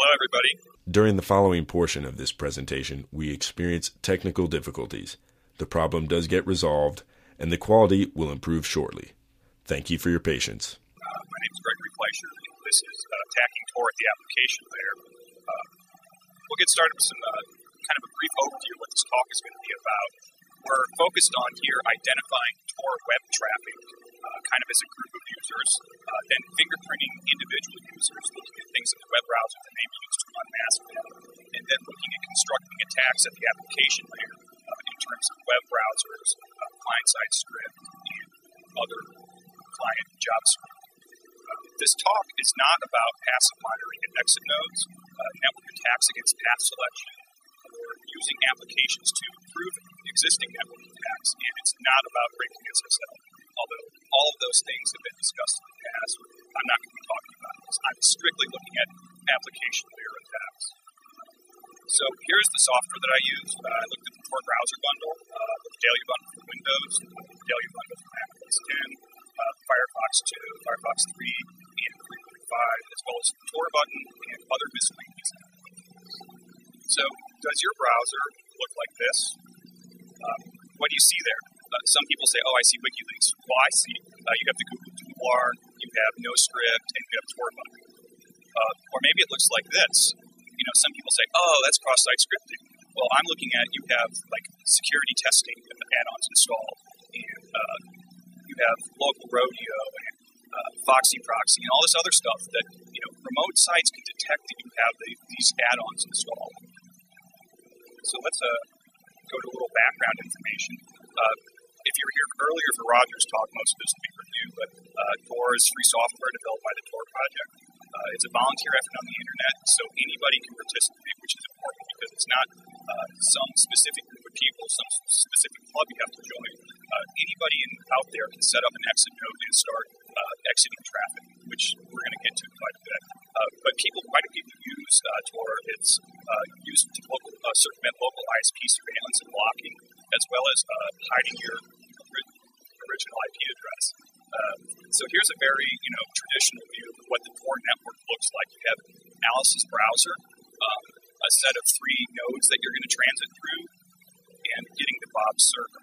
Hello, everybody. During the following portion of this presentation, we experience technical difficulties. The problem does get resolved, and the quality will improve shortly. Thank you for your patience. My name is Gregory Fleischer, and this is attacking Tor at the application layer. We'll get started with some kind of a brief overview of what this talk is going to be about. We're focused on here identifying Tor web traffic, kind of as a group of users, then fingerprinting individual users, looking at things in the web browser that may be used to unmask them, and then looking at constructing attacks at the application layer in terms of web browsers, client-side script, and other client JavaScript. This talk is not about passive monitoring at exit nodes, network attacks against path selection, or using applications to improve existing network attacks, and it's not about breaking SSL. Although all of those things have been discussed in the past, I'm not going to be talking about this. I'm strictly looking at application layer attacks. So here's the software that I used. I looked at the Tor browser bundle, the Daily bundle for Windows, the Daily bundle for Mac OS X, Firefox 2, Firefox 3, and 3.5, as well as the Tor button and other miscellaneous applications. So does your browser look like this? What do you see there? Some people say, oh, I see WikiLeaks. Well, I see you have the Google toolbar, you have NoScript, and you have Tor button. Or maybe it looks like this. You know, some people say, oh, that's cross-site scripting. Well, I'm looking at you have like security testing add-ons installed, and you have local rodeo and Foxy proxy and all this other stuff that remote sites can detect that you have these add-ons installed. So let's go to a little background information. If you were here earlier for Roger's talk, most of this will be for you, but Tor is free software developed by the Tor project. It's a volunteer effort on the internet, so anybody can participate, which is important because it's not some specific group of people, some specific club you have to join. Anybody out there can set up an exit node and start exiting traffic, which we're going to get to quite a bit. But quite a few people use Tor. It's used to circumvent local ISP surveillance and blocking, as well as hiding your original IP address. So here's a very traditional view of what the Tor network looks like. You have Alice's browser, a set of 3 nodes that you're going to transit through, and getting to Bob's server.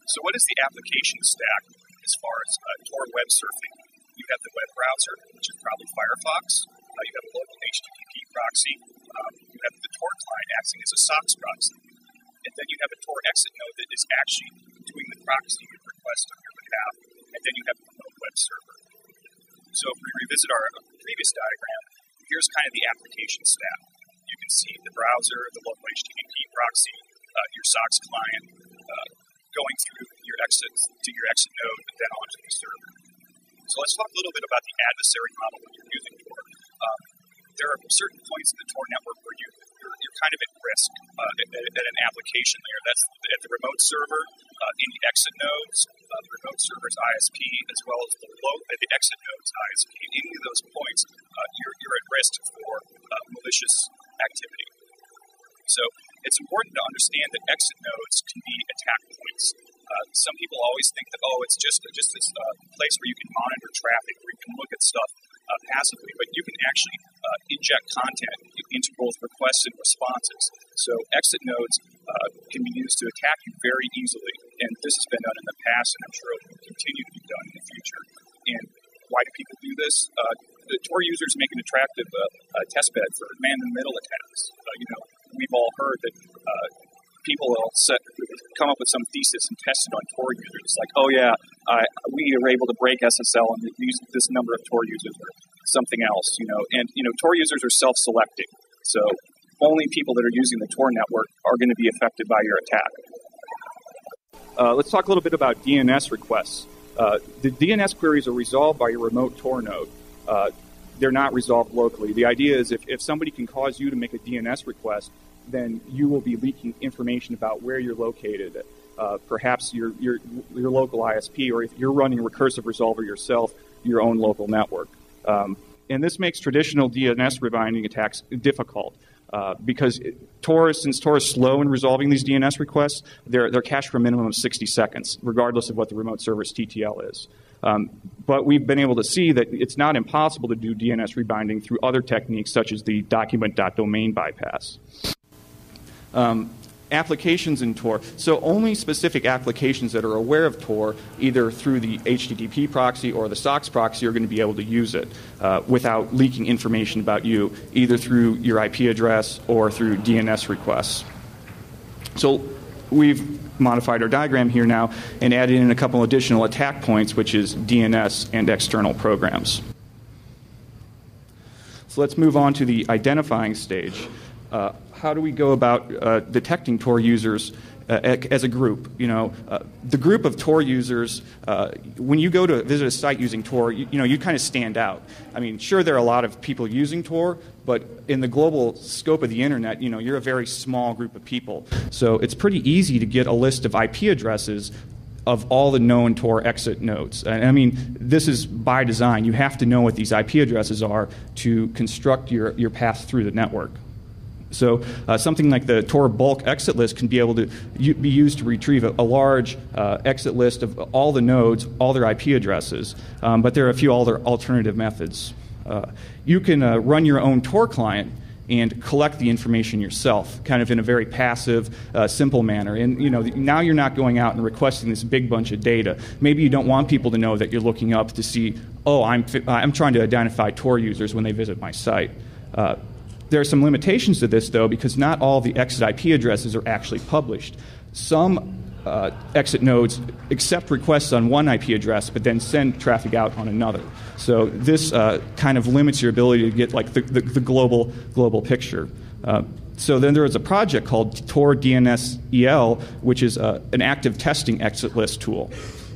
So what is the application stack as far as Tor web surfing? You have the web browser, which is probably Firefox. You have a local HTTP proxy. You have the Tor client acting as a SOX proxy. And then you have a Tor exit node that is actually doing the proxy request on your behalf. And then you have a remote web server. So if we revisit our previous diagram, here's kind of the application stack. You can see the browser, the local HTTP proxy, your SOX client, going through your exit node, and then onto the server. So let's talk a little bit about the adversary model when you're using Tor. There are certain points in the Tor network where you're kind of at risk at an application layer. That's at the remote server, any exit nodes, the remote server's ISP, as well as the exit node's ISP. Any of those points, you're at risk for malicious activity. So it's important to understand that exit nodes can be attack points. Some people always think that, it's just this place where you can monitor traffic, where you can look at stuff passively, but you can actually inject content into both requests and responses. So exit nodes can be used to attack you very easily, and this has been done in the past, and I'm sure it will continue to be done in the future. And why do people do this? The Tor users make an attractive testbed for man-in-the-middle attacks. We've all heard that people will come up with some thesis and test it on Tor users. It's like, we are able to break SSL and use this number of Tor users or something else, And, Tor users are self-selecting. So only people that are using the Tor network are going to be affected by your attack. Let's talk a little bit about DNS requests. The DNS queries are resolved by your remote Tor node. They're not resolved locally. The idea is if somebody can cause you to make a DNS request, then you will be leaking information about where you're located, perhaps your local ISP, or if you're running recursive resolver yourself, your own local network. And this makes traditional DNS rebinding attacks difficult because since Tor is slow in resolving these DNS requests, they're cached for a minimum of 60 seconds, regardless of what the remote server's TTL is. But we've been able to see that it's not impossible to do DNS rebinding through other techniques such as the document.domain bypass. Applications in Tor. So only specific applications that are aware of Tor, either through the HTTP proxy or the SOCKS proxy, are going to be able to use it without leaking information about you, either through your IP address or through DNS requests. So we've modified our diagram here now and added in a couple additional attack points, which is DNS and external programs. So let's move on to the identifying stage. How do we go about detecting Tor users as a group? The group of Tor users, when you go to visit a site using Tor, you kind of stand out. I mean, sure, there are a lot of people using Tor, but in the global scope of the internet, you're a very small group of people. So it's pretty easy to get a list of IP addresses of all the known Tor exit nodes. And I mean, this is by design. You have to know what these IP addresses are to construct your path through the network. So something like the Tor bulk exit list can be able to be used to retrieve a large exit list of all the nodes, all their IP addresses, but there are a few other alternative methods. You can run your own Tor client and collect the information yourself, kind of in a very passive, simple manner. And now you're not going out and requesting this big bunch of data. Maybe you don't want people to know that you're looking up to see, oh, I'm trying to identify Tor users when they visit my site. There are some limitations to this, though, because not all the exit IP addresses are actually published. Some exit nodes accept requests on one IP address, but then send traffic out on another. So this kind of limits your ability to get like the global picture. So then there is a project called Tor DNS EL, which is an active testing exit list tool.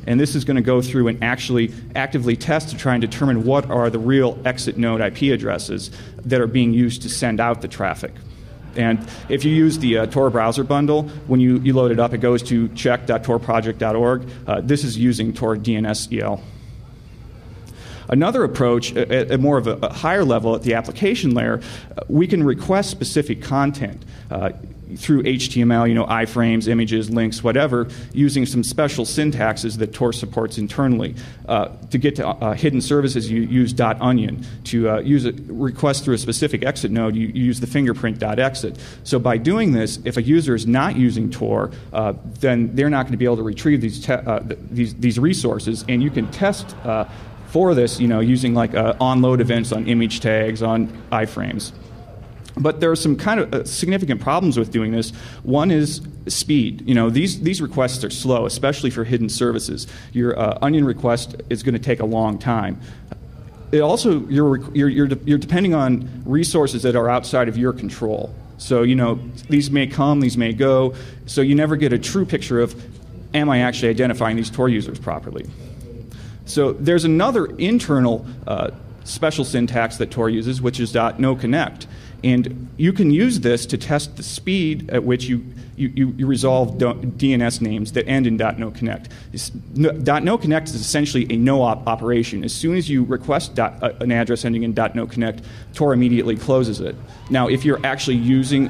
And this is going to go through and actually actively test to try and determine what are the real exit node IP addresses that are being used to send out the traffic. And if you use the Tor browser bundle, when you load it up, it goes to check.torproject.org. This is using Tor DNS EL. Another approach, at more of a higher level at the application layer, we can request specific content through HTML, iframes, images, links, whatever, using some special syntaxes that Tor supports internally. To get to hidden services, you use .onion. To use a request through a specific exit node, you use the fingerprint.exit. So by doing this, if a user is not using Tor, then they're not going to be able to retrieve these resources, and you can test for this, using like onload events on image tags, on iframes. But there are some kind of significant problems with doing this. One is speed. These requests are slow, especially for hidden services. Your onion request is going to take a long time. It also, you're depending on resources that are outside of your control. So, these may come, these may go. So you never get a true picture of, am I actually identifying these Tor users properly? So there's another internal special syntax that Tor uses, which is .noConnect. And you can use this to test the speed at which you resolve DNS names that end in .noConnect. .noConnect is essentially a no-op operation. As soon as you request an address ending in .noConnect, Tor immediately closes it. Now, if you're actually using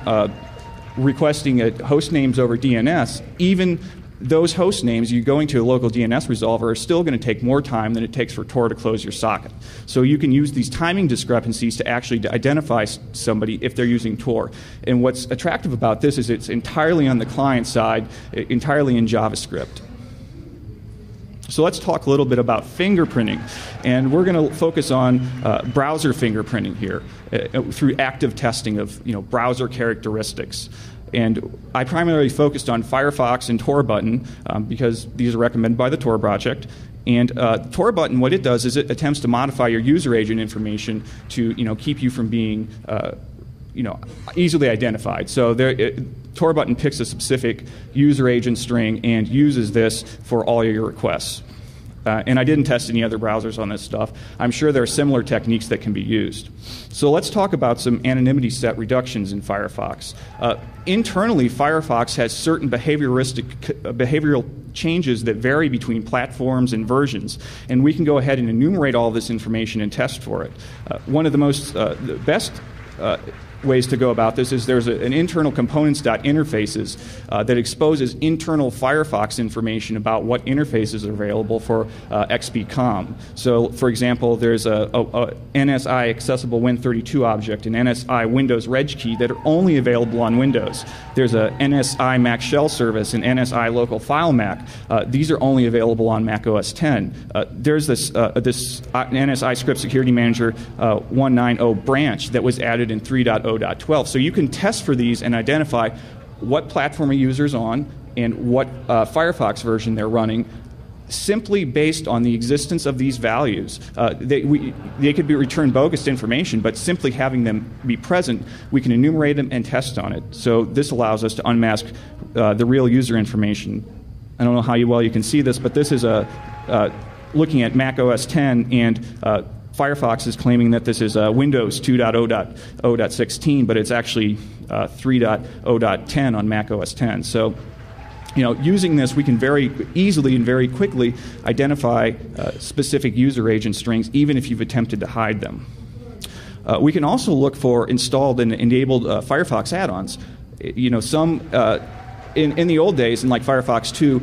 requesting host names over DNS, even those host names, you going to a local DNS resolver, are still going to take more time than it takes for Tor to close your socket. So you can use these timing discrepancies to actually identify somebody if they're using Tor. And what's attractive about this is it's entirely on the client side, entirely in JavaScript. So let's talk a little bit about fingerprinting. And we're going to focus on browser fingerprinting here through active testing of browser characteristics. And I primarily focused on Firefox and Tor button because these are recommended by the Tor project. And Tor button, what it does is it attempts to modify your user agent information to keep you from being easily identified. So Tor button picks a specific user agent string and uses this for all your requests. And I didn't test any other browsers on this stuff. I'm sure there are similar techniques that can be used. So let's talk about some anonymity set reductions in Firefox. Internally, Firefox has certain behavioral changes that vary between platforms and versions. And we can go ahead and enumerate all this information and test for it. One of the best ways to go about this is there's an internal components.interfaces that exposes internal Firefox information about what interfaces are available for XP-COM. So, for example, there's a NSI accessible Win32 object and NSI Windows Reg key that are only available on Windows. There's a NSI Mac Shell service and NSI Local File Mac. These are only available on Mac OS X. There's this NSI Script Security Manager 190 branch that was added in 3.0.12. So you can test for these and identify what platform a user's on and what Firefox version they're running simply based on the existence of these values. They could be returned bogus information, but simply having them be present, we can enumerate them and test on it. So this allows us to unmask the real user information. I don't know how well you can see this, but this is looking at Mac OS X, and Firefox is claiming that this is Windows 2.0.16, but it's actually 3.0.10 on Mac OS X. So, using this, we can very easily and very quickly identify specific user agent strings, even if you've attempted to hide them. We can also look for installed and enabled Firefox add-ons. Some in the old days, in like Firefox 2,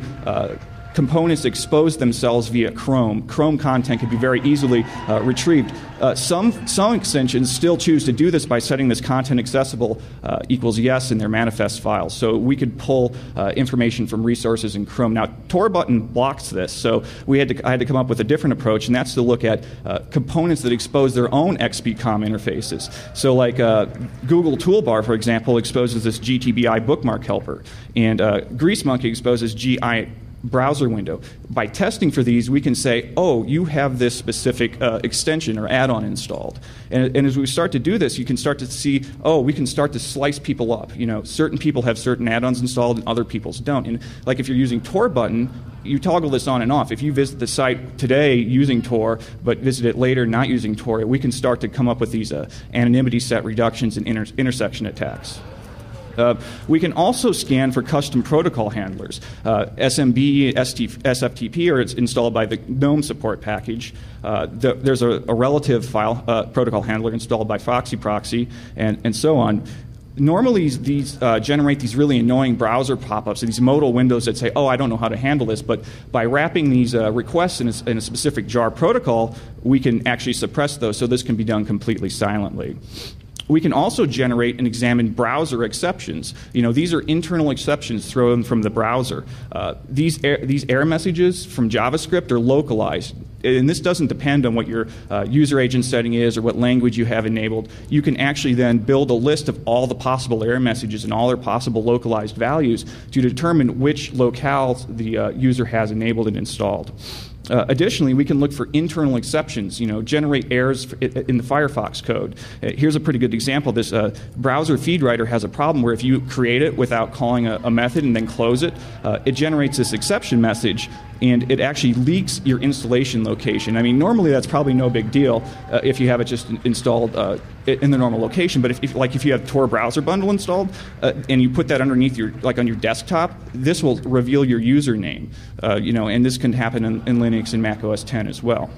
components expose themselves via Chrome. Chrome content can be very easily retrieved. Some extensions still choose to do this by setting this content accessible equals yes in their manifest files. So we could pull information from resources in Chrome. Now, Tor button blocks this, so I had to come up with a different approach, and that's to look at components that expose their own XP-COM interfaces. So like Google Toolbar, for example, exposes this GTBI bookmark helper, and GreaseMonkey exposes GI browser window. By testing for these, we can say, oh, you have this specific extension or add-on installed. And as we start to do this, you can start to see, oh, we can start to slice people up. Certain people have certain add-ons installed and other people's don't. And like if you're using Tor button, you toggle this on and off. If you visit the site today using Tor, but visit it later not using Tor, we can start to come up with these anonymity set reductions and intersection attacks. We can also scan for custom protocol handlers. SMB, SFTP are installed by the GNOME support package. There's a relative file protocol handler installed by Foxy Proxy, and so on. Normally, these generate these really annoying browser pop-ups, these modal windows that say, oh, I don't know how to handle this. But by wrapping these requests in a specific jar protocol, we can actually suppress those, so this can be done completely silently. We can also generate and examine browser exceptions. These are internal exceptions thrown from the browser. These error messages from JavaScript are localized. And this doesn't depend on what your user agent setting is or what language you have enabled. You can actually then build a list of all the possible error messages and all their possible localized values to determine which locales the user has enabled and installed. Additionally, we can look for internal exceptions, generate errors in the Firefox code. Here's a pretty good example. This browser feed writer has a problem where if you create it without calling a method and then close it, it generates this exception message, and it actually leaks your installation location. I mean, normally that's probably no big deal if you have it just installed in the normal location. But if you have Tor browser bundle installed and you put that underneath on your desktop, this will reveal your username. And this can happen in Linux and Mac OS X as well.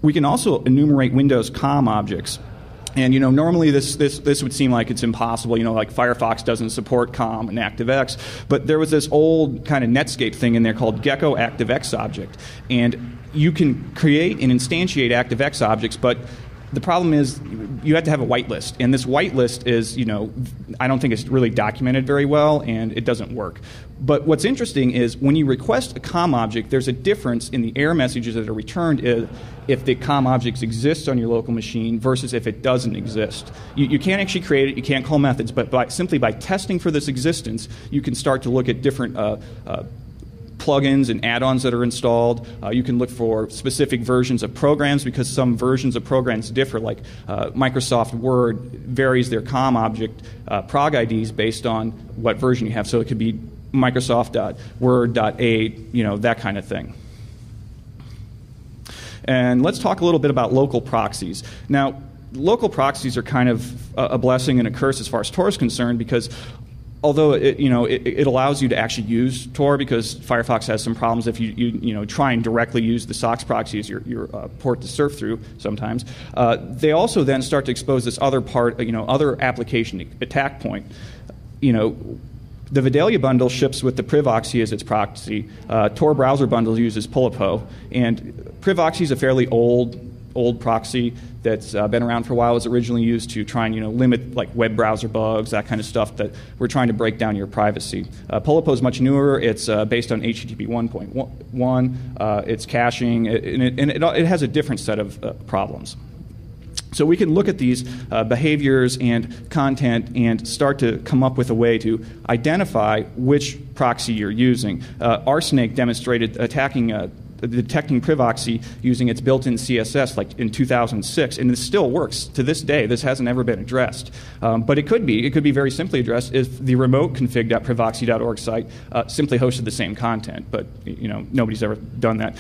We can also enumerate Windows COM objects. And normally this would seem like it's impossible. Like Firefox doesn't support COM and ActiveX, but there was this old kind of Netscape thing in there called Gecko ActiveX object, and you can create and instantiate ActiveX objects, but the problem is you have to have a whitelist, and this whitelist is, I don't think it's really documented very well, and it doesn't work. But what's interesting is when you request a COM object, there's a difference in the error messages that are returned if the COM object exists on your local machine versus if it doesn't exist. You can't actually create it, you can't call methods, but simply by testing for this existence, you can start to look at different plugins and add-ons that are installed. You can look for specific versions of programs because some versions of programs differ, like Microsoft Word varies their COM object prog IDs based on what version you have. So it could be Microsoft.Word.8, that kind of thing. And let's talk a little bit about local proxies. Now, local proxies are kind of a blessing and a curse as far as Tor is concerned, because although it allows you to actually use Tor, because Firefox has some problems if you try and directly use the SOX proxy as your port to surf through sometimes. They also then start to expose this other part, other application attack point. The Vidalia bundle ships with the Privoxy as its proxy. Tor browser bundle uses Polipo, and Privoxy is a fairly old proxy that's been around for a while. It was originally used to try and limit like web browser bugs, that kind of stuff that we're trying to break down your privacy. Polipo is much newer. It's based on HTTP 1.1. It's caching, and it has a different set of problems. So we can look at these behaviors and content and start to come up with a way to identify which proxy you're using. Arsnake demonstrated detecting Privoxy using its built-in CSS like in 2006, and this still works to this day. This hasn't ever been addressed, but it could be very simply addressed if the remote config.privoxy.org site simply hosted the same content, but nobody's ever done that.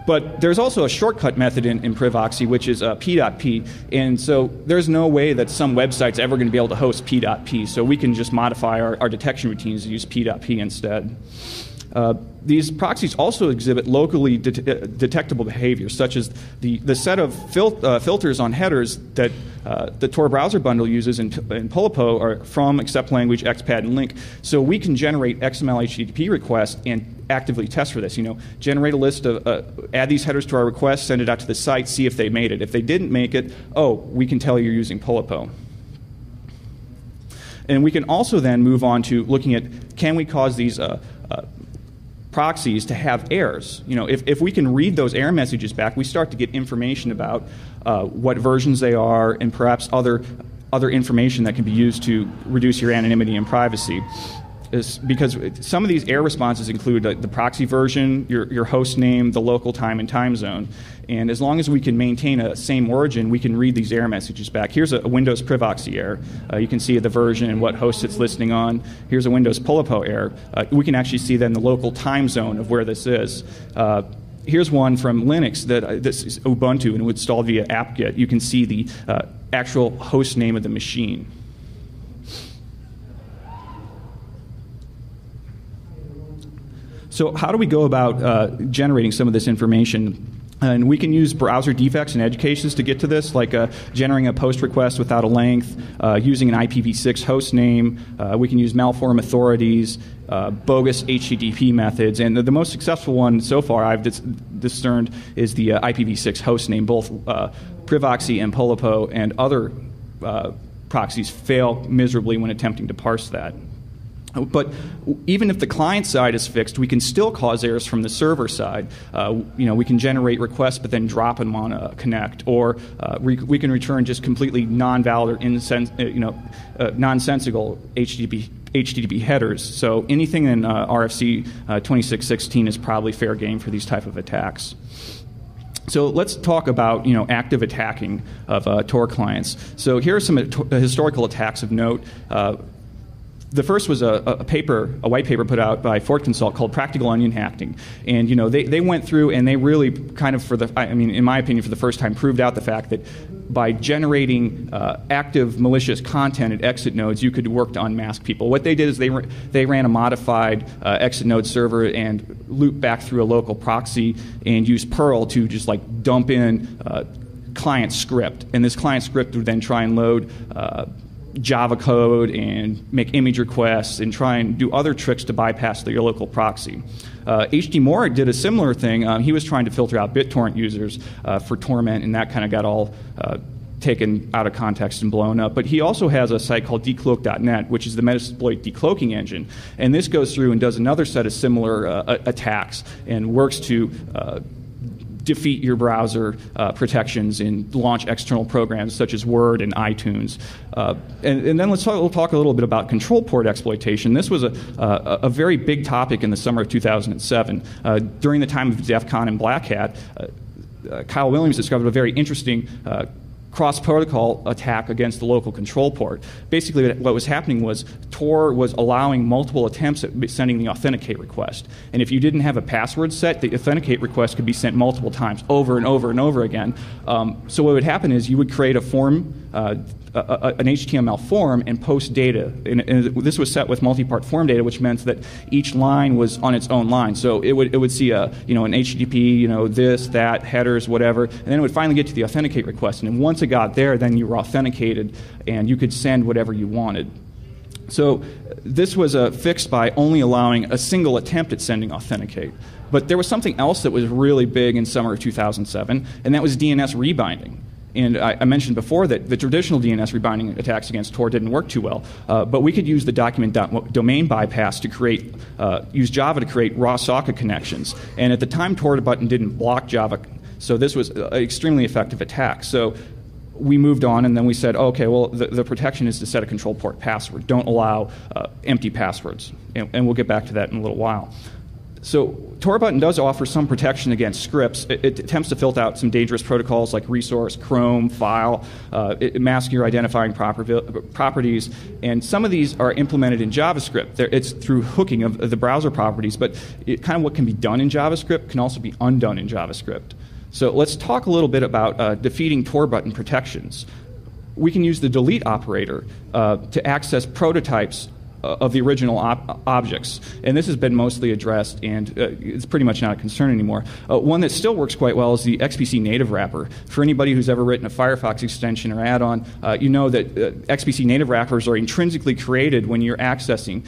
But there's also a shortcut method in Privoxy, which is p.p, and so there's no way that some website's ever going to be able to host p.p, so we can just modify our detection routines to use p.p instead. These proxies also exhibit locally detectable behaviors, such as the set of filters on headers that the Tor browser bundle uses in Polipo are from, accept language, XPath, and link. So we can generate XML HTTP requests and actively test for this. Generate a list of, add these headers to our request, send it out to the site, see if they made it. If they didn't make it, we can tell you're using Polipo. And we can also then move on to looking at, can we cause these proxies to have errors? If we can read those error messages back, we start to get information about what versions they are and perhaps other information that can be used to reduce your anonymity and privacy. Because some of these error responses include the proxy version, your host name, the local time and time zone. And as long as we can maintain a same origin, we can read these error messages back. Here's a Windows Privoxy error. You can see the version and what host it's listening on. Here's a Windows Polipo error. We can actually see then the local time zone of where this is. Here's one from Linux this is Ubuntu, and it was installed via apt-get. You can see the actual host name of the machine. So how do we go about generating some of this information? And we can use browser defects and edge cases to get to this, like generating a post request without a length, using an IPv6 host name. We can use malform authorities, bogus HTTP methods. And the most successful one so far I've discerned is the IPv6 host name. Both Privoxy and Polipo and other proxies fail miserably when attempting to parse that. But even if the client side is fixed, we can still cause errors from the server side. We can generate requests but then drop them on a connect, or we can return just completely non-valid or nonsensical HTTP headers. So anything in RFC 2616 is probably fair game for these type of attacks. So let's talk about active attacking of Tor clients. So here are some historical attacks of note. The first was a white paper put out by Fort Consult called Practical Onion Hacking. And they went through and they really kind of, in my opinion, for the first time, proved out the fact that by generating active malicious content at exit nodes, you could work to unmask people. What they did is they ran a modified exit node server and looped back through a local proxy and used Perl to just like dump in client script. And this client script would then try and load Java code and make image requests and try and do other tricks to bypass your local proxy. H.D. Moore did a similar thing. He was trying to filter out BitTorrent users for torment, and that kind of got all taken out of context and blown up. But he also has a site called decloak.net, which is the Metasploit decloaking engine. And this goes through and does another set of similar attacks and works to defeat your browser protections and launch external programs such as Word and iTunes. And then we'll talk a little bit about control port exploitation. This was a very big topic in the summer of 2007. During the time of DEFCON and Black Hat, Kyle Williams discovered a very interesting cross-protocol attack against the local control port. Basically, what was happening was Tor was allowing multiple attempts at sending the authenticate request. And if you didn't have a password set, the authenticate request could be sent multiple times, over and over and over again. So what would happen is you would create a form an HTML form and post data. And this was set with multi-part form data, which meant that each line was on its own line. So it would see an HTTP, this, that, headers, whatever, and then it would finally get to the authenticate request. And once it got there, then you were authenticated, and you could send whatever you wanted. So this was fixed by only allowing a single attempt at sending authenticate. But there was something else that was really big in summer of 2007, and that was DNS rebinding. And I mentioned before that the traditional DNS rebinding attacks against Tor didn't work too well, but we could use the document domain bypass to use Java to create raw socket connections. And at the time, Tor button didn't block Java, so this was an extremely effective attack. So we moved on, and then we said, okay, well, the protection is to set a control port password. Don't allow empty passwords, and we'll get back to that in a little while. So Tor button does offer some protection against scripts. It attempts to filter out some dangerous protocols like resource, Chrome, file. It masks your identifying properties, and some of these are implemented in JavaScript. It's through hooking of the browser properties, but kind of what can be done in JavaScript can also be undone in JavaScript. So let's talk a little bit about defeating Tor button protections. We can use the delete operator to access prototypes of the original objects. And this has been mostly addressed, and it's pretty much not a concern anymore. One that still works quite well is the XPC native wrapper. For anybody who's ever written a Firefox extension or add-on, you know that XPC native wrappers are intrinsically created when you're accessing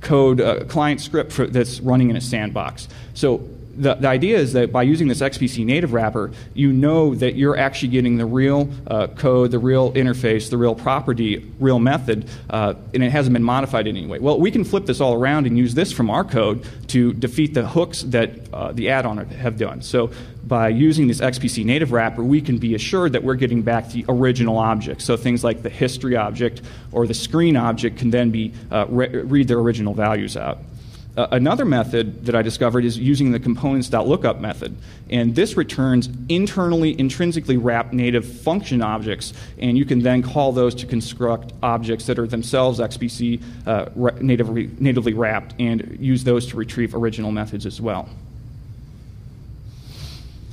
code, client script that's running in a sandbox. So the idea is that by using this XPC native wrapper, you know that you're actually getting the real code, the real interface, the real property, real method, and it hasn't been modified in any way. Well, we can flip this all around and use this from our code to defeat the hooks that the add-on have done. So by using this XPC native wrapper, we can be assured that we're getting back the original object. So things like the history object or the screen object can then be read their original values out. Another method that I discovered is using the components.lookup method. And this returns internally, intrinsically wrapped native function objects, and you can then call those to construct objects that are themselves XPC natively wrapped and use those to retrieve original methods as well.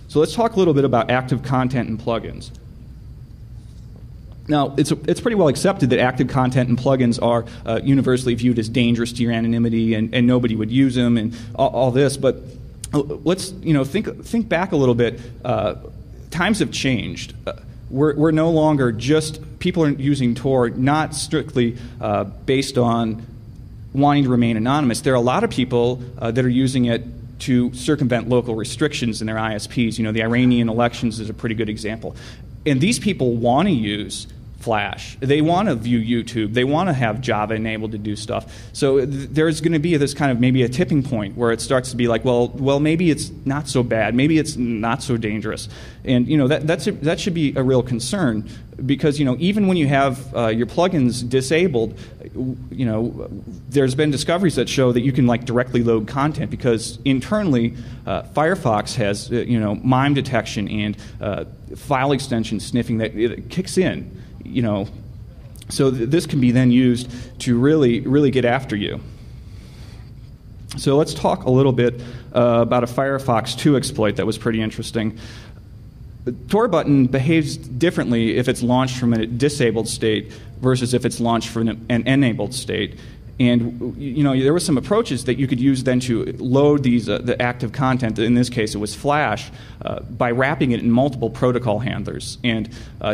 So let's talk a little bit about active content and plugins. Now, it's pretty well accepted that active content and plugins are universally viewed as dangerous to your anonymity, and nobody would use them, and all this. But let's think back a little bit. Times have changed. We're no longer just people are using Tor not strictly based on wanting to remain anonymous. There are a lot of people that are using it to circumvent local restrictions in their ISPs. The Iranian elections is a pretty good example. And these people want to use Flash. They want to view YouTube. They want to have Java enabled to do stuff. So there's going to be this kind of maybe a tipping point where it starts to be like, well, maybe it's not so bad. Maybe it's not so dangerous. And that should be a real concern because even when you have your plugins disabled, there's been discoveries that show that you can directly load content because internally Firefox has MIME detection and file extension sniffing that it kicks in. So this can be then used to really get after you. So let's talk a little bit about a Firefox 2 exploit that was pretty interesting. The Tor button behaves differently if it's launched from a disabled state versus if it's launched from an enabled state. And there were some approaches that you could use then to load the active content. In this case, it was Flash by wrapping it in multiple protocol handlers. And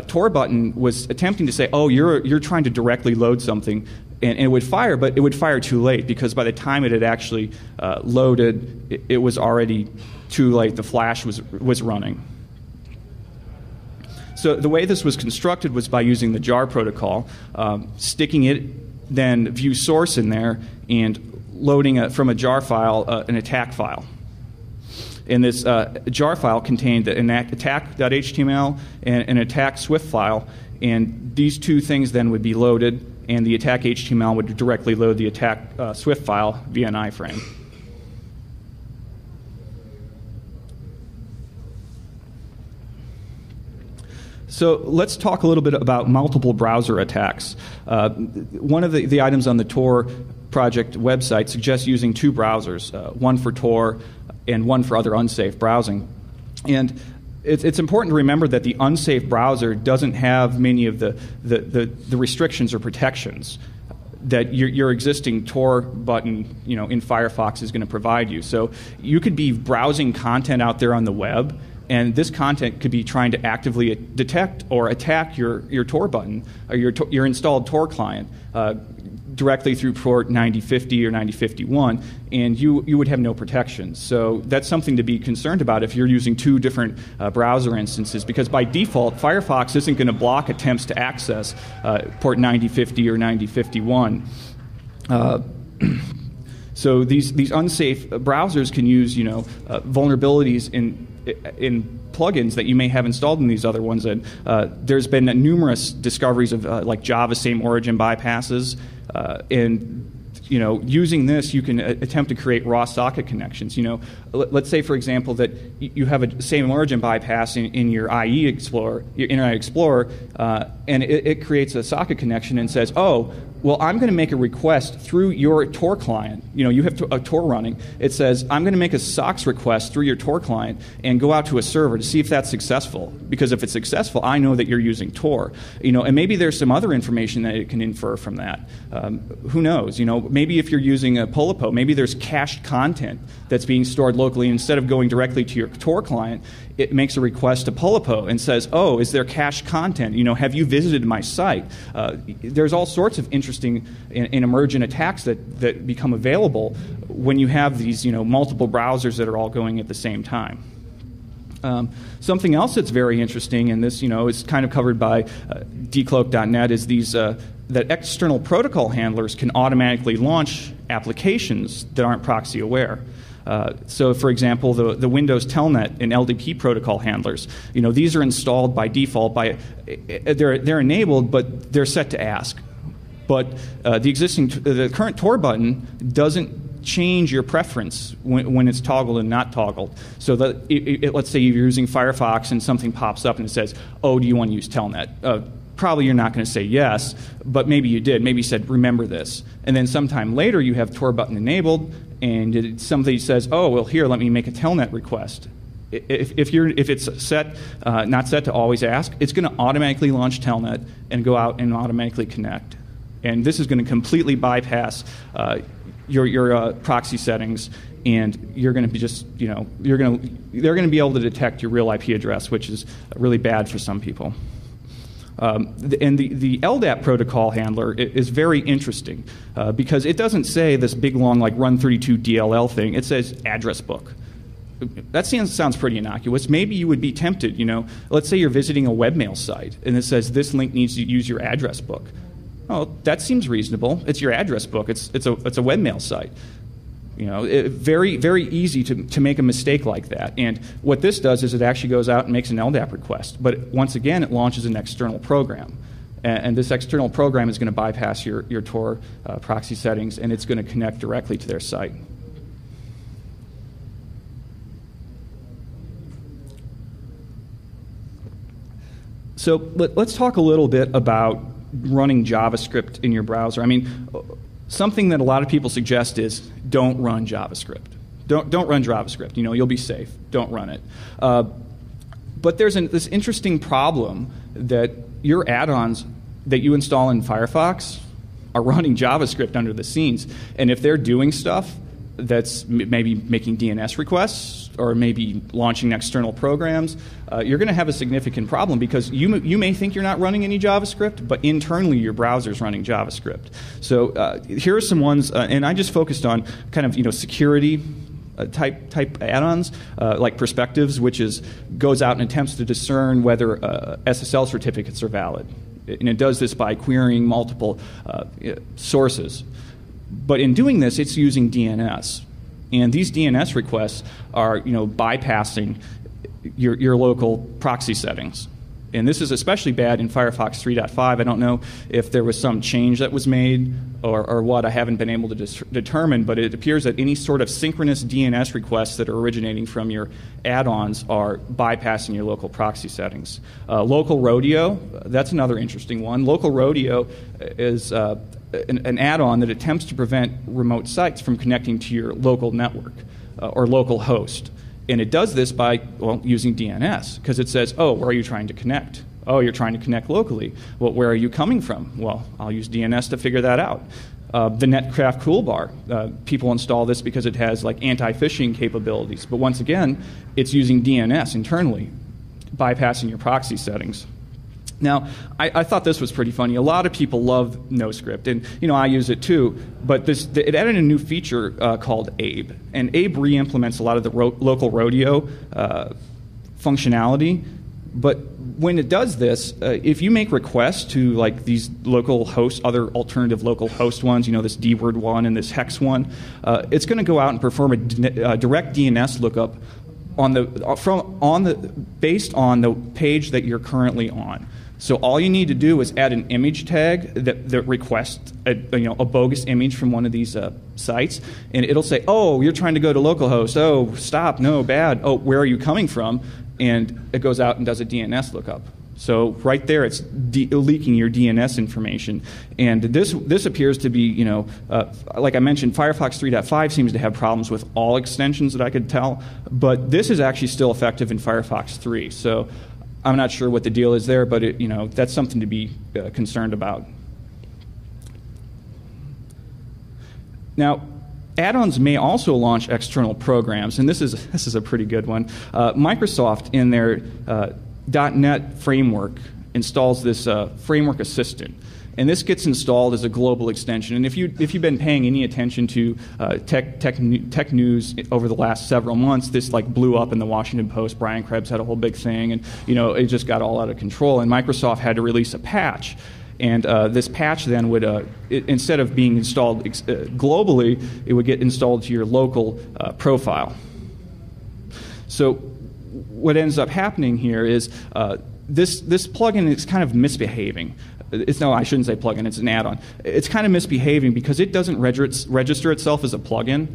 Tor button was attempting to say, "Oh, you're trying to directly load something," and it would fire, but it would fire too late because by the time it had actually loaded, it was already too late. The Flash was running. So the way this was constructed was by using the jar protocol, sticking it. Then view source in there and loading from a jar file an attack file. And this jar file contained an attack.html and an attack Swift file, and these two things then would be loaded, and the attack HTML would directly load the attack Swift file via an iframe. So let's talk a little bit about multiple browser attacks. One of the items on the Tor project website suggests using two browsers, one for Tor and one for other unsafe browsing. And it's important to remember that the unsafe browser doesn't have many of the restrictions or protections that your existing Tor button, in Firefox is going to provide you. So you could be browsing content out there on the web, and this content could be trying to actively detect or attack your Tor button or your installed Tor client directly through port 9050 or 9051, and you would have no protection. So that's something to be concerned about if you're using two different browser instances, because by default, Firefox isn't going to block attempts to access port 9050 or 9051. So these unsafe browsers can use vulnerabilities in plugins that you may have installed in these other ones. And there's been numerous discoveries of like Java same origin bypasses, and using this, you can attempt to create raw socket connections. Let's say, for example, that you have a same origin bypass in your IE Explorer, your Internet Explorer, and it creates a socket connection and says, oh, well, I'm going to make a request through your Tor client. You have a Tor running. It says, I'm going to make a SOCKS request through your Tor client and go out to a server to see if that's successful. Because if it's successful, I know that you're using Tor. And maybe there's some other information that it can infer from that. Who knows? Maybe if you're using a Polipo, maybe there's cached content that's being stored locally. Instead of going directly to your Tor client, it makes a request to Polipo and says, oh, is there cached content? Have you visited my site? There's all sorts of interesting and emergent attacks that become available when you have these multiple browsers that are all going at the same time. Something else that's very interesting, and this is kind of covered by decloak.net, is these that external protocol handlers can automatically launch applications that aren't proxy aware. So, for example, the Windows Telnet and LDP protocol handlers, these are installed by default. They're enabled, but they're set to ask. But the current Tor button doesn't change your preference when it's toggled and not toggled. So that let's say you're using Firefox and something pops up and it says, "Oh, do you want to use Telnet?" Probably you're not going to say yes, but maybe you did. Maybe you said, "Remember this," and then sometime later you have Tor button enabled, and somebody says, "Oh, well, here, let me make a Telnet request." If it's set not set to always ask, it's going to automatically launch Telnet and go out and automatically connect. And this is going to completely bypass your proxy settings, and you're going to be they're going to be able to detect your real IP address, which is really bad for some people. And the LDAP protocol handler is very interesting because it doesn't say this big long like run32 DLL thing. It says address book. That sounds pretty innocuous. Maybe you would be tempted. Let's say you're visiting a webmail site and it says this link needs to use your address book. Oh, that seems reasonable. It's your address book. It's a webmail site. Very, very easy to make a mistake like that. And what this does is it actually goes out and makes an LDAP request. But once again, it launches an external program. And this external program is going to bypass your Tor proxy settings, and it's going to connect directly to their site. So let's talk a little bit about running JavaScript in your browser. I mean, something that a lot of people suggest is don't run JavaScript. Don't run JavaScript. You'll be safe. Don't run it. But there's this interesting problem that your add-ons that you install in Firefox are running JavaScript under the scenes. And if they're doing stuff that's maybe making DNS requests or maybe launching external programs, you're going to have a significant problem because you may think you're not running any JavaScript, but internally your browser's running JavaScript. So here are some ones, and I just focused on kind of security type add-ons like Perspectives, which goes out and attempts to discern whether SSL certificates are valid, and it does this by querying multiple sources. But in doing this, it's using DNS. And these DNS requests are, bypassing your local proxy settings. And this is especially bad in Firefox 3.5. I don't know if there was some change that was made or what. I haven't been able to determine, but it appears that any sort of synchronous DNS requests that are originating from your add-ons are bypassing your local proxy settings. Local Rodeo, that's another interesting one. Local Rodeo is an add-on that attempts to prevent remote sites from connecting to your local network or local host. And it does this by, well, using DNS, because it says, oh, where are you trying to connect? Oh, you're trying to connect locally. Well, where are you coming from? Well, I'll use DNS to figure that out. The Netcraft Toolbar, people install this because it has like anti-phishing capabilities. But once again, it's using DNS internally, bypassing your proxy settings. Now, I thought this was pretty funny. A lot of people love NoScript, and I use it too. But it added a new feature called Abe, and Abe re-implements a lot of the local rodeo functionality. But when it does this, if you make requests to like these local hosts, other alternative local host ones, this DWORD one and this hex one, it's going to go out and perform a direct DNS lookup based on the page that you're currently on. So all you need to do is add an image tag that requests a bogus image from one of these sites, and it'll say, oh, you're trying to go to localhost. Oh, stop, no, bad. Oh, where are you coming from? And it goes out and does a DNS lookup. So right there, it's leaking your DNS information. And this appears to be, like I mentioned, Firefox 3.5 seems to have problems with all extensions that I could tell, but this is actually still effective in Firefox 3. So I'm not sure what the deal is there, but that's something to be concerned about. Now, add-ons may also launch external programs, and this is a pretty good one. Microsoft, in their .NET framework, installs this framework assistant. And this gets installed as a global extension. And if you've been paying any attention to tech news over the last several months, this blew up in the Washington Post. Brian Krebs had a whole big thing, and it just got all out of control. And Microsoft had to release a patch. And this patch then would, instead of being installed globally, it would get installed to your local profile. So what ends up happening here is this plugin is kind of misbehaving. I shouldn't say plugin, it's an add-on. It's kind of misbehaving because it doesn't register itself as a plugin,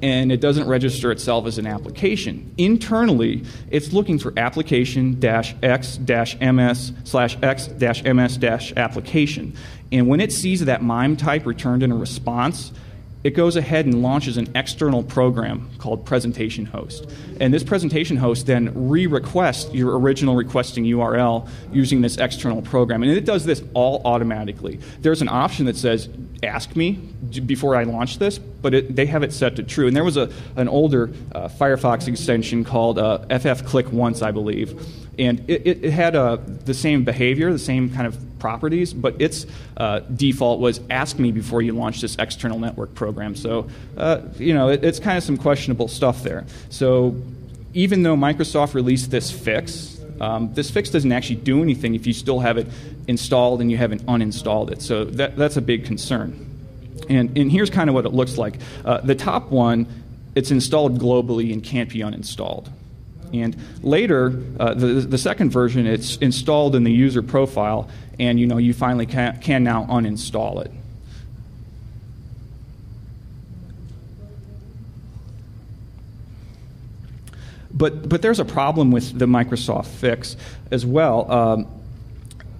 and it doesn't register itself as an application. Internally, it's looking for application-x-ms/x-ms-application. And when it sees that MIME type returned in a response, it goes ahead and launches an external program called presentation host. And this presentation host then re-requests your original requesting URL using this external program. And it does this all automatically. There's an option that says, ask me before I launch this, but they have it set to true. And there was an older Firefox extension called FF-Click Once, I believe. And it had the same behavior, the same kind of properties, but its default was ask me before you launch this external network program. So, it's kind of some questionable stuff there. So even though Microsoft released this fix doesn't actually do anything if you still have it installed and you haven't uninstalled it. So that's a big concern. And here's kind of what it looks like. The top one, it's installed globally and can't be uninstalled. And later, the second version, it's installed in the user profile, and you finally can now uninstall it. But there's a problem with the Microsoft fix as well.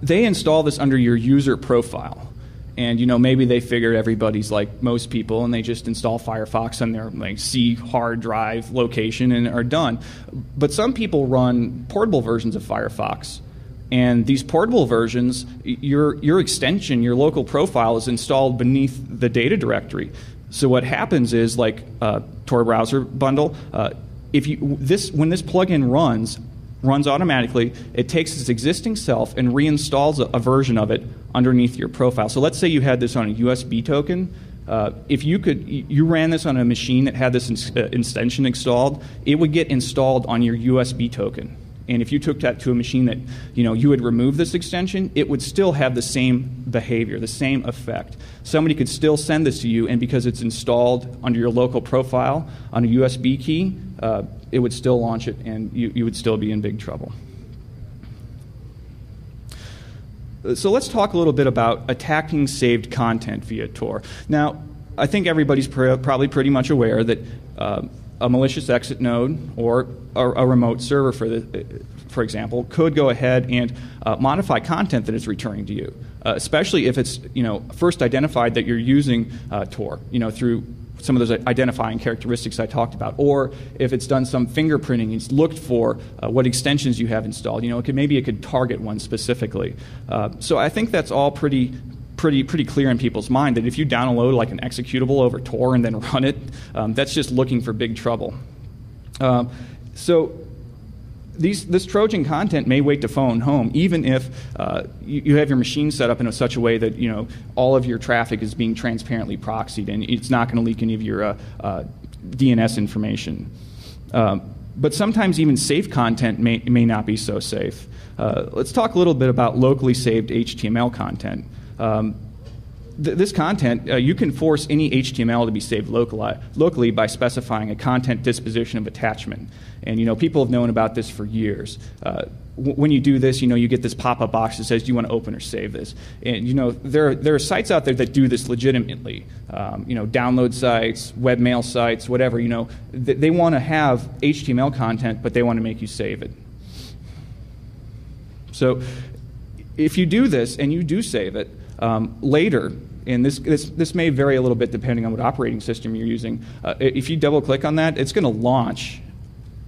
They install this under your user profile. And maybe they figured everybody's like most people, and they just install Firefox on their C hard drive location and are done. But some people run portable versions of Firefox, and these portable versions, your extension, your local profile, is installed beneath the data directory. So what happens is, Tor browser bundle, when this plugin runs automatically, it takes its existing self and reinstalls a version of it underneath your profile. So let's say you had this on a USB token. If you ran this on a machine that had this extension installed, it would get installed on your USB token. And if you took that to a machine that you would remove this extension, it would still have the same behavior, the same effect. Somebody could still send this to you, and because it's installed under your local profile on a USB key, it would still launch it, and you would still be in big trouble. So let's talk a little bit about attacking saved content via Tor. Now, I think everybody's probably pretty much aware that a malicious exit node or a remote server, for example, could go ahead and modify content that it's returning to you, especially if it's first identified that you're using Tor, through some of those identifying characteristics I talked about, or if it's done some fingerprinting, it's looked for what extensions you have installed. Maybe it could target one specifically. So I think that's all pretty clear in people's mind that if you download like an executable over Tor and then run it, that's just looking for big trouble. So this Trojan content may wait to phone home, even if you have your machine set up in such a way that all of your traffic is being transparently proxied, and it's not going to leak any of your DNS information. But sometimes even safe content may not be so safe. Let's talk a little bit about locally saved HTML content. This content, you can force any HTML to be saved locally by specifying a content disposition of attachment. And people have known about this for years. When you do this, you get this pop-up box that says, "Do you want to open or save this?" And there are sites out there that do this legitimately. Download sites, webmail sites, whatever. They want to have HTML content, but they want to make you save it. So if you do this and you do save it, later, and this may vary a little bit depending on what operating system you're using, if you double-click on that, it's going to launch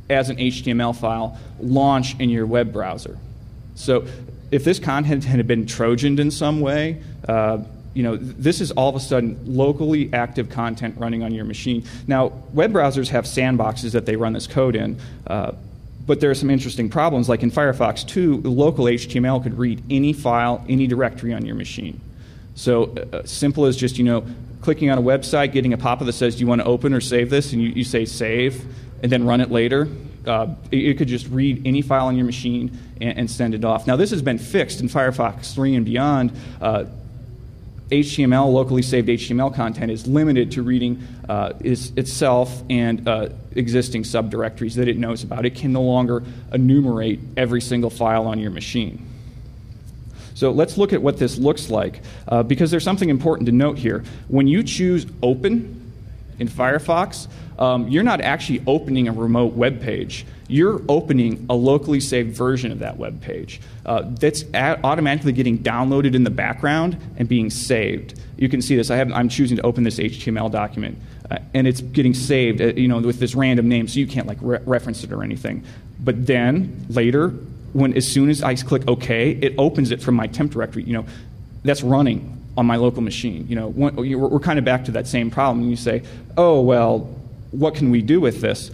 as an HTML file, launch in your web browser. So if this content had been Trojaned in some way, this is all of a sudden locally active content running on your machine. Now, web browsers have sandboxes that they run this code in, but there are some interesting problems. Like in Firefox 2, local HTML could read any file, any directory on your machine. So simple as just, clicking on a website, getting a pop-up that says, "Do you want to open or save this?" And you say save, and then run it later. It could just read any file on your machine and send it off. Now, this has been fixed in Firefox 3 and beyond. HTML, locally saved HTML content, is limited to reading itself and existing subdirectories that it knows about. It can no longer enumerate every single file on your machine. So let's look at what this looks like, because there's something important to note here. When you choose Open in Firefox, you're not actually opening a remote web page. You're opening a locally saved version of that web page that's automatically getting downloaded in the background and being saved. You can see this. I'm choosing to open this HTML document, and it's getting saved, with this random name, so you can't reference it or anything. But then later, as soon as I click OK, it opens it from my temp directory. That's running on my local machine. We're kind of back to that same problem. And you say, "Oh well, what can we do with this?"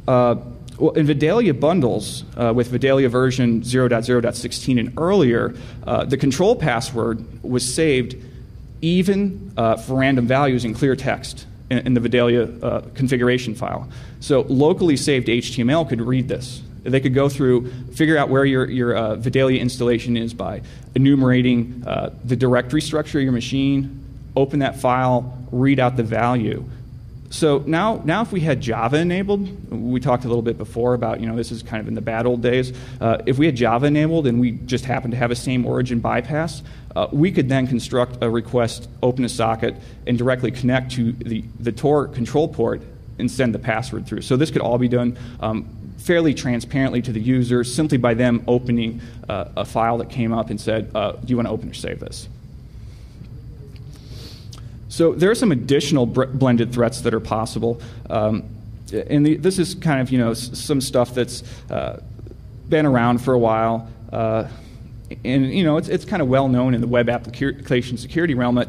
Well, in Vidalia bundles, with Vidalia version 0.0.16 and earlier, the control password was saved even for random values in clear text in the Vidalia configuration file. So locally saved HTML could read this. They could go through, figure out where your Vidalia installation is by enumerating the directory structure of your machine, open that file, read out the value. So now if we had Java enabled, we talked a little bit before about, this is kind of in the bad old days. If we had Java enabled and we just happened to have a same origin bypass, we could then construct a request, open a socket, and directly connect to the Tor control port and send the password through. So this could all be done fairly transparently to the user simply by them opening a file that came up and said, "Do you want to open or save this?" So there are some additional blended threats that are possible. And this is kind of, some stuff that's been around for a while. And, it's kind of well known in the web application security realm that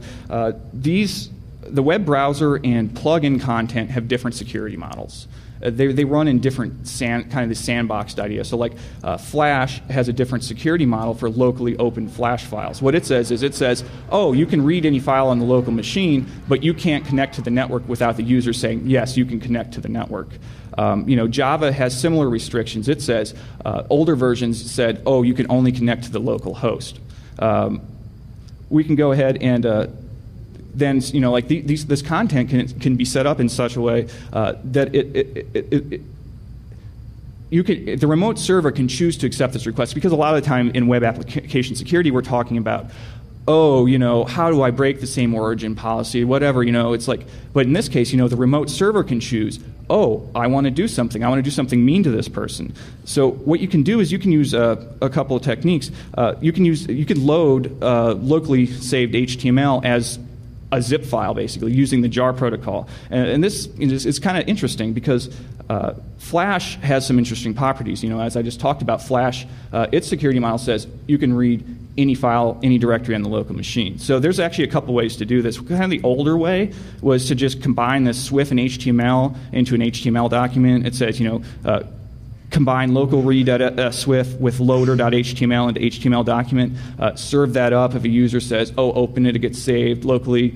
the web browser and plugin content have different security models. They run in different kind of the sandboxed idea. So like Flash has a different security model for locally open Flash files. What it says is, "Oh, you can read any file on the local machine, but you can't connect to the network without the user saying, yes, you can connect to the network." Java has similar restrictions. It says, older versions said, "Oh, you can only connect to the local host." We can go ahead and then this content can be set up in such a way that the remote server can choose to accept this request, because a lot of the time in web application security we're talking about, how do I break the same origin policy, whatever, it's like, but in this case, the remote server can choose, I want to do something. I want to do something mean to this person. So what you can do is you can use a couple of techniques. You can load locally saved HTML as a zip file, basically, using the jar protocol. And this is kind of interesting because Flash has some interesting properties. As I just talked about, Flash, its security model says you can read any file, any directory on the local machine. So there's actually a couple ways to do this. Kind of the older way was to just combine this SWIFT and HTML into an HTML document. It says, combine local read.swift with loader.html into HTML document, serve that up. If a user says, open it gets saved locally,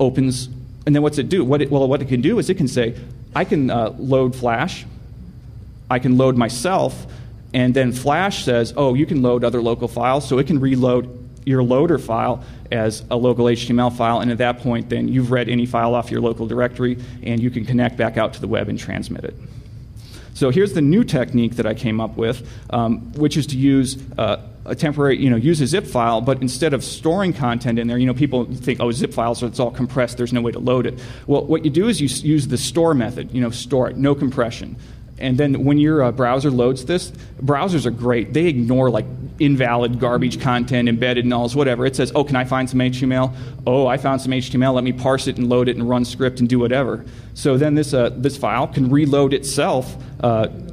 opens. And then what's it do? What it can do is it can say, I can load Flash, I can load myself, and then Flash says, you can load other local files, so it can reload your loader file as a local HTML file, and at that point, then you've read any file off your local directory, and you can connect back out to the web and transmit it. So here's the new technique that I came up with, which is to use a temporary, use a zip file, but instead of storing content in there, people think, zip files, so it's all compressed, there's no way to load it. Well, what you do is you use the store method, store it, no compression. And then when your browser loads this, browsers are great. They ignore invalid garbage content, embedded nulls, whatever. It says, can I find some HTML? I found some HTML. Let me parse it and load it and run script and do whatever. So then this file can reload itself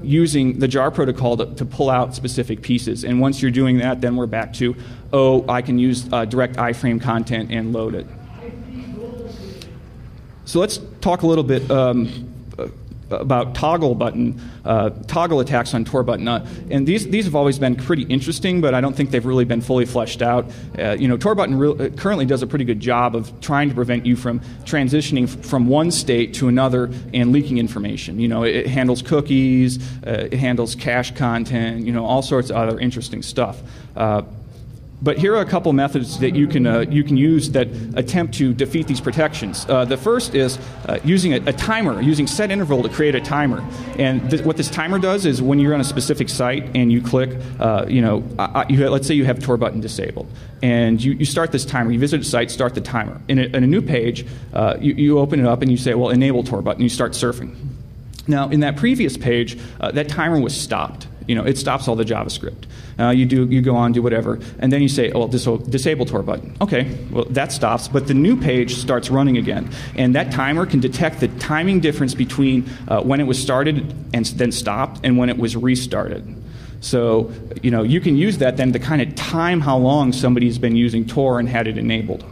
using the jar protocol to pull out specific pieces. And once you're doing that, then we're back to, I can use direct iframe content and load it. So let's talk a little bit about toggle attacks on Tor button. And these have always been pretty interesting, but I don't think they've really been fully fleshed out. Tor button currently does a pretty good job of trying to prevent you from transitioning from one state to another and leaking information. It handles cookies, it handles cache content, all sorts of other interesting stuff. But here are a couple methods that you can use that attempt to defeat these protections. The first is using a timer, using set interval to create a timer. And what this timer does is when you're on a specific site and you click, let's say you have Tor button disabled, and you start this timer. You visit a site, start the timer. In a new page, you open it up and you say, enable Tor button. You start surfing. Now, in that previous page, that timer was stopped. It stops all the JavaScript. You go on, do whatever, and then you say, disable Tor button. Okay, well, that stops, but the new page starts running again. And that timer can detect the timing difference between when it was started and then stopped and when it was restarted. So, you can use that then to kind of time how long somebody's been using Tor and had it enabled.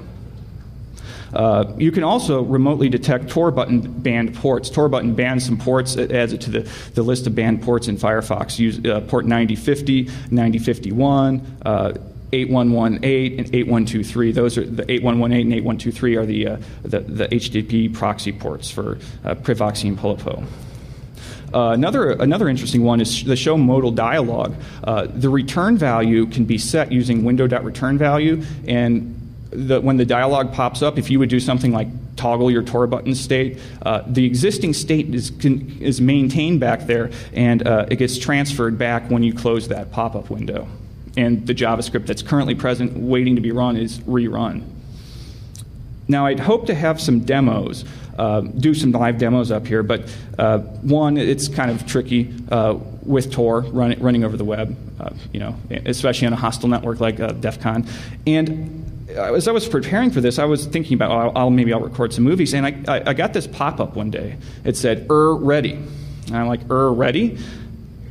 You can also remotely detect Tor button banned ports. Tor button bans some ports. It adds it to the list of banned ports in Firefox. Use port 9050, 9051, 8118, and 8123. Those are the 8118 and 8123 are the HTTP proxy ports for Privoxy and Polipo. Another interesting one is the show modal dialog. The return value can be set using window.returnValue, and when the dialog pops up, if you would do something like toggle your Tor button state, the existing state is maintained back there, and it gets transferred back when you close that pop-up window. And the JavaScript that's currently present waiting to be run is rerun. Now, I'd hope to have some demos, do some live demos up here, but one, it's kind of tricky with Tor running over the web, especially on a hostile network like DEFCON. And as I was preparing for this, I was thinking about, maybe I'll record some movies, and I got this pop-up one day. It said, ready. And I'm like, ready?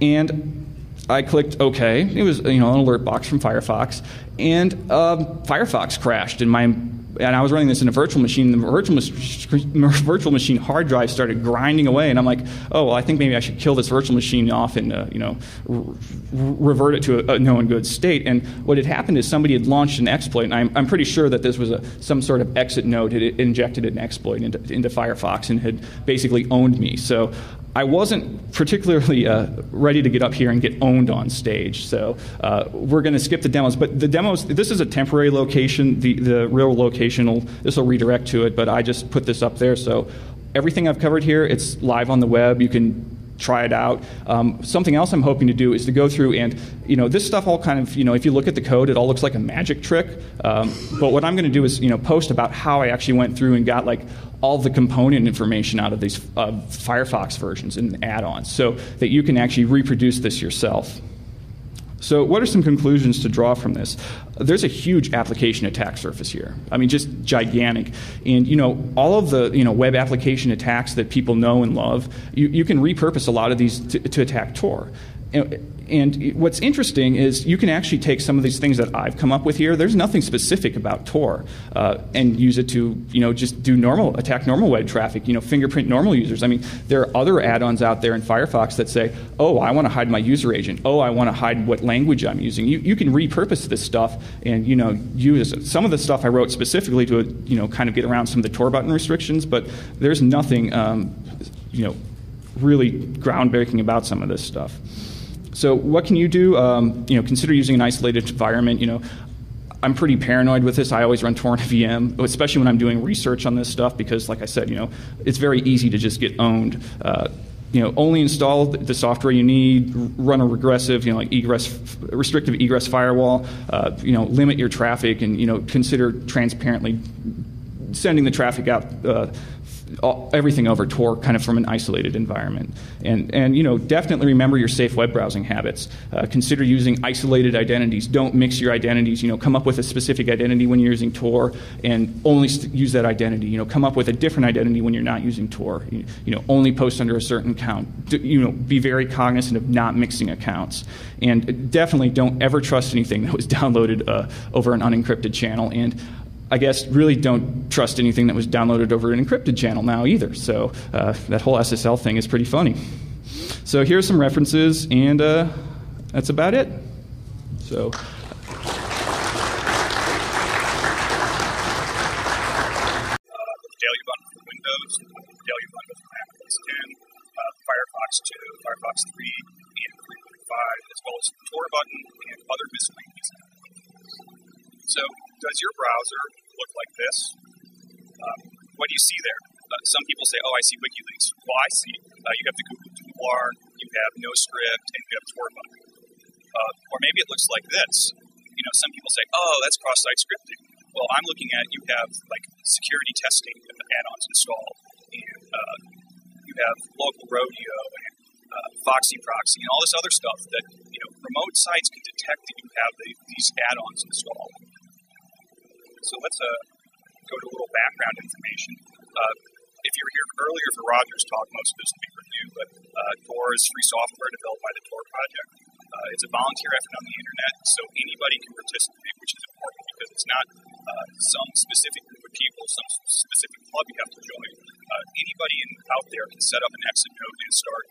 And I clicked OK. It was an alert box from Firefox, and Firefox crashed, and I was running this in a virtual machine. The virtual machine hard drive started grinding away, and I'm like, I think maybe I should kill this virtual machine off and revert it to a known good state. And what had happened is somebody had launched an exploit, and I'm pretty sure that this was some sort of exit node had injected an exploit into Firefox and had basically owned me. So I wasn't particularly ready to get up here and get owned on stage, so we're going to skip the demos. But the demos, this is a temporary location. The real location, this will redirect to it, but I just put this up there. So everything I've covered here, it's live on the web. You can try it out. Something else I'm hoping to do is to go through and, this stuff all kind of, if you look at the code, it all looks like a magic trick. But what I'm going to do is, post about how I actually went through and got all the component information out of these Firefox versions and add-ons so that you can actually reproduce this yourself. So what are some conclusions to draw from this? There's a huge application attack surface here. I mean, just gigantic. And, all of the, web application attacks that people know and love, you can repurpose a lot of these to attack Tor. And what's interesting is you can actually take some of these things that I've come up with here. There's nothing specific about Tor, and use it to just do attack normal web traffic. Fingerprint normal users. I mean, there are other add-ons out there in Firefox that say, oh, I want to hide my user agent. Oh, I want to hide what language I'm using. You can repurpose this stuff and use some of the stuff I wrote specifically to kind of get around some of the Tor button restrictions. But there's nothing really groundbreaking about some of this stuff. So what can you do? Consider using an isolated environment. I'm pretty paranoid with this. I always run Tor in a VM, especially when I'm doing research on this stuff, because, like I said, it's very easy to just get owned. Only install the software you need. Run a regressive, like restrictive egress firewall. Limit your traffic, and consider transparently sending the traffic out. Everything over Tor kind of from an isolated environment. And definitely remember your safe web browsing habits. Consider using isolated identities. Don't mix your identities. Come up with a specific identity when you're using Tor and only use that identity. Come up with a different identity when you're not using Tor. Only post under a certain account. Be very cognizant of not mixing accounts. And definitely don't ever trust anything that was downloaded over an unencrypted channel. And I guess really don't trust anything that was downloaded over an encrypted channel now either. So that whole SSL thing is pretty funny. So here's some references, and that's about it. So. Daily bundle for Windows, daily bundle for Mac OS X, Firefox 2, Firefox 3, and 3.5, as well as the Tor button and other miscellaneous applications. So, does your browser look like this? What do you see there? Some people say, oh, I see WikiLeaks. Well, I see you have the Google toolbar, you have NoScript, and you have Tor button. Or maybe it looks like this. Some people say, oh, that's cross-site scripting. Well, I'm looking at you have like security testing add-ons installed, and you have local rodeo and Foxy Proxy and all this other stuff that remote sites can detect that you have these add-ons installed. So let's go to a little background information. If you were here earlier for Roger's talk, most of this will be review, but Tor is free software developed by the Tor Project. It's a volunteer effort on the internet, so anybody can participate, which is important because it's not some specific group of people, some specific club you have to join. Anybody out there can set up an exit node and start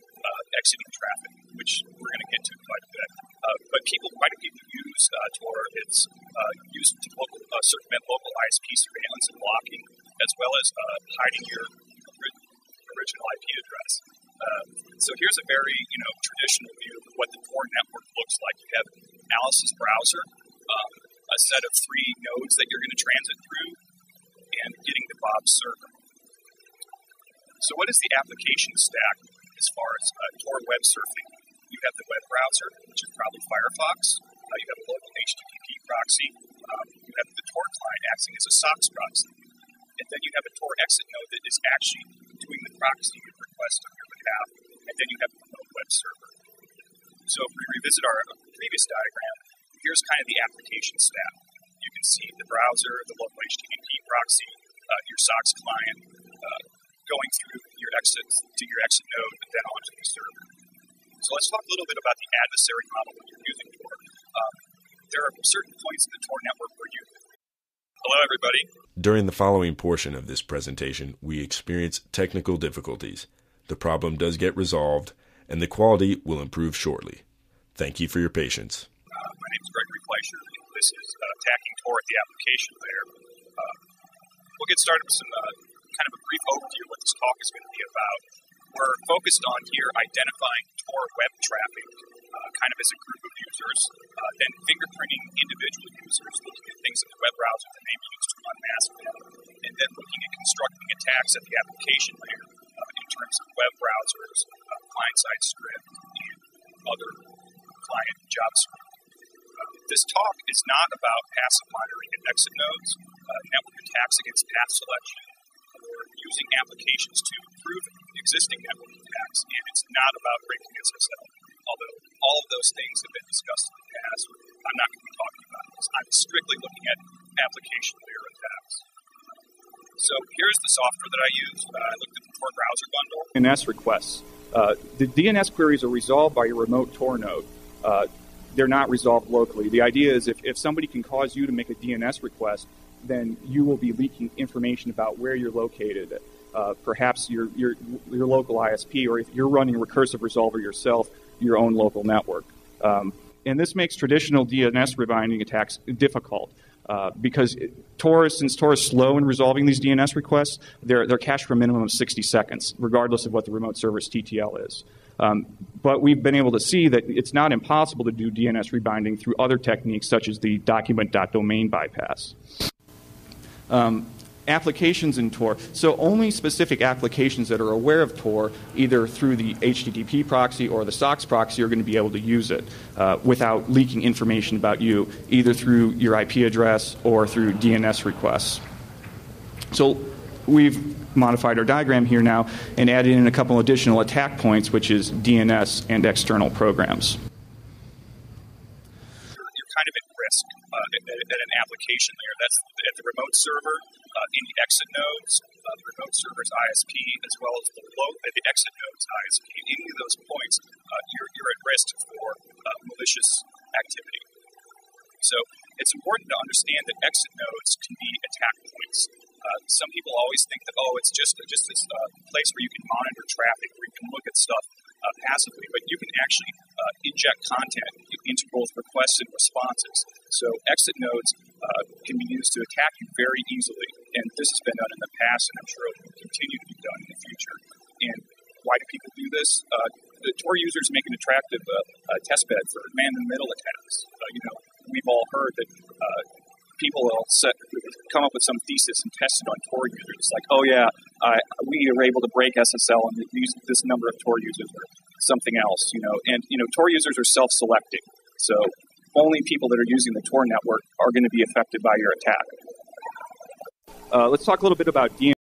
exiting traffic, which we're going to get to quite a bit. But quite a few people use Tor. It's used to circumvent local ISP surveillance and blocking, as well as hiding your original IP address. So here's a very traditional view of what the Tor network looks like. You have Alice's browser, a set of 3 nodes that you're going to transit through, and getting to Bob's server. So what is the application stack as far as Tor web surfing? You have the web browser, which is probably Firefox. You have a local HTTP proxy. You have the Tor client acting as a SOX proxy. And then you have a Tor exit node that is actually doing the proxy request on your behalf. And then you have a remote web server. So if we revisit our previous diagram, here's kind of the application stack. You can see the browser, the local HTTP proxy, your SOX client, going through your exit node, and then onto the server. So let's talk a little bit about the adversary model when you're using Tor. There are certain points in the Tor network where you... Hello, everybody. During the following portion of this presentation, we experience technical difficulties. The problem does get resolved, and the quality will improve shortly. Thank you for your patience. My name is Gregory Fleischer, and this is attacking Tor at the application layer. We'll get started with some kind of a brief overview of what this talk is going to be about. We're focused on here identifying Tor web traffic, kind of as a group of users, then fingerprinting individual users, looking at things in the web browser that may be used to unmask them, and then looking at constructing attacks at the application layer in terms of web browsers, client-side script, and other client JavaScript. This talk is not about passive monitoring at exit nodes, network attacks against path selection, or using applications to improve existing network attacks, and it's not about breaking SSL, although all of those things have been discussed in the past. application layer attacks. So here's the software that I used. I looked at the Tor browser bundle. DNS requests. The DNS queries are resolved by your remote Tor node. They're not resolved locally. The idea is if somebody can cause you to make a DNS request, then you will be leaking information about where you're located. Perhaps your local ISP, or if you're running a recursive resolver yourself, your own local network. And this makes traditional DNS rebinding attacks difficult because since Tor is slow in resolving these DNS requests, they're cached for a minimum of 60 seconds, regardless of what the remote server's TTL is. But we've been able to see that it's not impossible to do DNS rebinding through other techniques, such as the document.domain bypass. Applications in Tor. So only specific applications that are aware of Tor, either through the HTTP proxy or the SOCKS proxy, are going to be able to use it without leaking information about you, either through your IP address or through DNS requests. So we've modified our diagram here now and added in a couple additional attack points, which is DNS and external programs. You're kind of at risk at an application layer. That's at the remote server, in the exit nodes, the remote server's ISP, as well as the exit node's ISP. Any of those points, you're at risk for malicious activity. So it's important to understand that exit nodes can be attack points. Some people always think that, it's just this place where you can monitor traffic, where you can look at stuff passively, but you can actually inject content into both requests and responses. So exit nodes can be used to attack you very easily, and this has been done in the past, and I'm sure it will continue to be done in the future. And why do people do this? The Tor users make an attractive testbed for man-in-the-middle attacks. We've all heard that people will come up with some thesis and test it on Tor users. It's like, we were able to break SSL and use this number of Tor users or something else, And, Tor users are self-selecting. So only people that are using the Tor network are going to be affected by your attack. Let's talk a little bit about DNS.